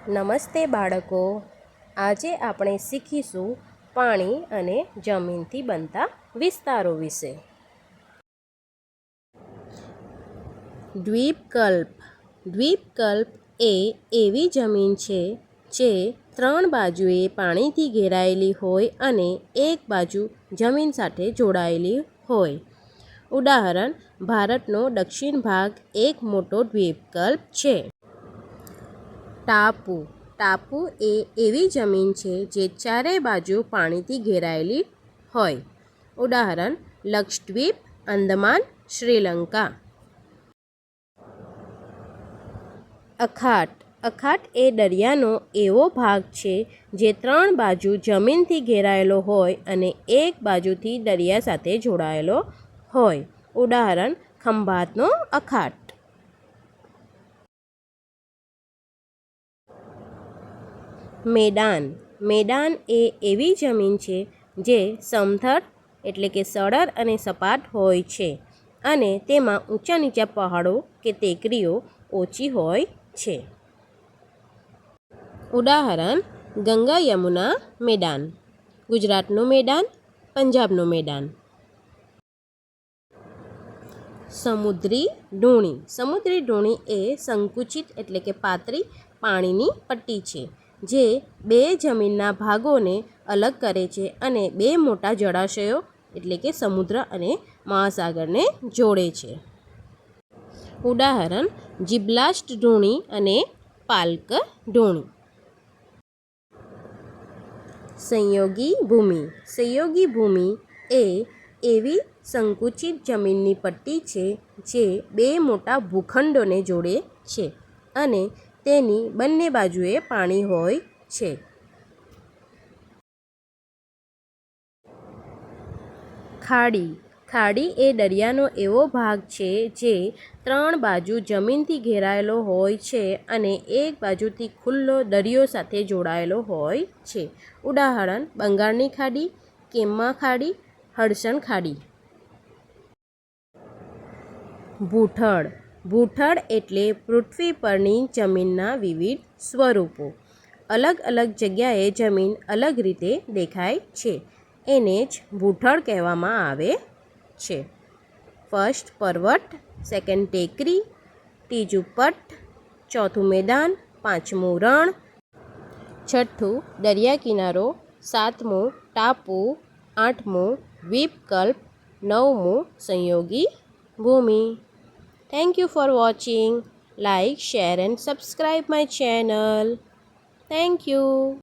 નમસ્તે બાળકો, આજે આપણે શીખીશું પાણી અને જમીનથી બનતા વિસ્તારો વિશે. દ્વીપકલ્પ. દ્વીપકલ્પ એ એવી જમીન છે જે 3 બાજુએ પાણીથી ઘેરાયેલી હોય અને એક બાજુ જમીન સાથે જોડાયેલી હોય. ઉદાહરણ: ભારતનો દક્ષિણ ભાગ એક મોટો દ્વીપકલ્પ છે. ટાપુ. ટાપુ એ એવી જમીન છે જે ચારે બાજુ પાણીથી ઘેરાયેલી હોય. ઉદાહરણ: લક્ષદ્વીપ, અંદમાન, શ્રીલંકા. અખાત. અખાત એ દરિયાનો એવો ભાગ છે જે 3 બાજુ જમીનથી ઘેરાયેલો હોય અને એક બાજુથી દરિયા સાથે જોડાયેલો હોય. ઉદાહરણ: ખંભાતનો અખાત. મેદાન. મેદાન એ એવી જમીન છે જે સમથળ એટલે કે સરળ અને સપાટ હોય છે અને તેમાં ઊંચા નીચા પહાડો કે ટેકરીઓ ઓછી હોય છે. ઉદાહરણ: ગંગા યમુના મેદાન, ગુજરાતનું મેદાન, પંજાબનું મેદાન. સમુદ્રી ડોણી. સમુદ્રી ડોણી એ સંકુચિત એટલે કે પાતળી પાણીની પટ્ટી છે જે 2 જમીનના ભાગોને અલગ કરે છે અને 2 મોટા જળાશયો એટલે કે સમુદ્ર અને મહાસાગરને જોડે છે. ઉદાહરણ: જીબ્રાલ્ટર ડોણી અને પાલ્ક ડોણી. સંયોગી ભૂમિ. સંયોગી ભૂમિ એ એવી સંકુચિત જમીનની પટ્ટી છે જે 2 મોટા ભૂખંડોને જોડે છે અને તેની બંને બાજુએ પાણી હોય છે. ખાડી. ખાડી એ દરિયાનો એવો ભાગ છે જે 3 બાજુ જમીનથી ઘેરાયેલો હોય છે અને એક બાજુથી ખુલ્લો દરિયો સાથે જોડાયેલો હોય છે. ઉદાહરણ: બંગાળની ખાડી, કેમ્મા ખાડી, હડસન ખાડી. ભૂતળ. ભૂતળ એટલે પૃથ્વી પરની જમીનના વિવિધ સ્વરૂપો. અલગ અલગ જગ્યાએ જમીન અલગ રીતે દેખાય છે એને જ ભૂતળ કહેવામાં આવે છે. ફર્સ્ટ પર્વત, સેકન્ડ ટેકરી, ત્રીજું પટ્ટ, ચોથું મેદાન, પાંચમું રણ, છઠ્ઠું દરિયા કિનારો, સાતમું ટાપુ, આઠમું દ્વીપકલ્પ, નવમું સંયોગી ભૂમિ. Thank you for watching. Like, share and subscribe my channel. Thank you.